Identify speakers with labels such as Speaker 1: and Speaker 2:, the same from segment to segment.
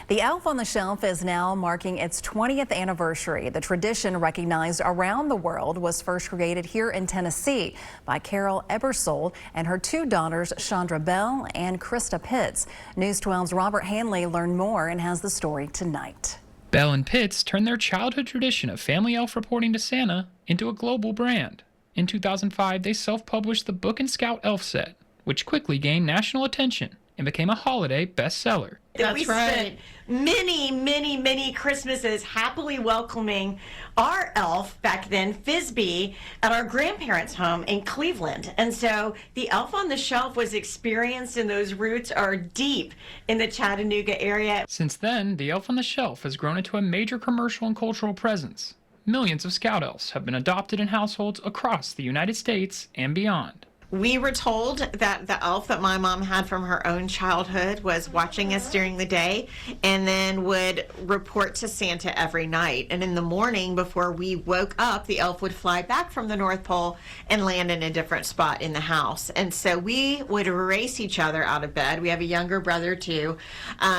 Speaker 1: The Elf on the Shelf is now marking its 20th anniversary. The tradition, recognized around the world, was first created here in Tennessee by Carol Ebersold and her two daughters, Chanda Bell and Christa Pitts. News 12's Robert Hanley learned more and has the story tonight.
Speaker 2: Bell and Pitts turned their childhood tradition of family elf reporting to Santa into a global brand. In 2005, they self-published the Book and Scout Elf set, which quickly gained national attention and became a holiday bestseller.
Speaker 3: We spent many Christmases happily welcoming our elf, back then Frisbee, at our grandparents' home in Cleveland. And so the Elf on the Shelf was experienced, and those roots are deep in the Chattanooga area.
Speaker 2: Since then, the Elf on the Shelf has grown into a major commercial and cultural presence. Millions of Scout elves have been adopted in households across the United States and beyond.
Speaker 3: We were told that the elf that my mom had from her own childhood was watching us during the day and then would report to Santa every night. And in the morning, before we woke up, the elf would fly back from the North Pole and land in a different spot in the house. And so we would race each other out of bed. We have a younger brother too,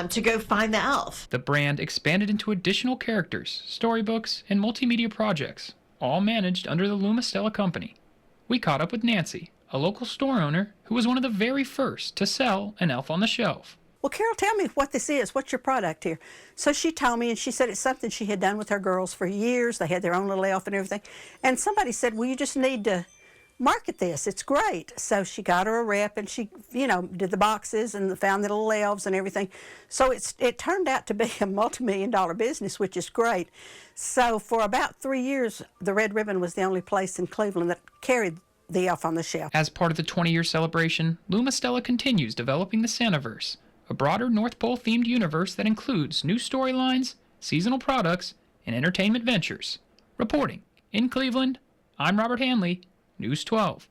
Speaker 3: to go find the elf.
Speaker 2: The brand expanded into additional characters, storybooks, and multimedia projects, all managed under the Luma Stella company. We caught up with Nancy, a local store owner who was one of the very first to sell an Elf on the Shelf.
Speaker 4: Well, Carol, tell me what this is. What's your product here? So she told me, and she said it's something she had done with her girls for years. They had their own little elf and everything. And somebody said, well, you just need to market this. It's great. So she got her a rep, and she, did the boxes and found the little elves and everything. So it turned out to be a multi-million-dollar business, which is great. So for about 3 years, the Red Ribbon was the only place in Cleveland that carried the Elf on the Shelf.
Speaker 2: As part of the 20-year celebration, Luma Stella continues developing the Santaverse, a broader North Pole-themed universe that includes new storylines, seasonal products, and entertainment ventures. Reporting in Cleveland, I'm Robert Hanley, News 12.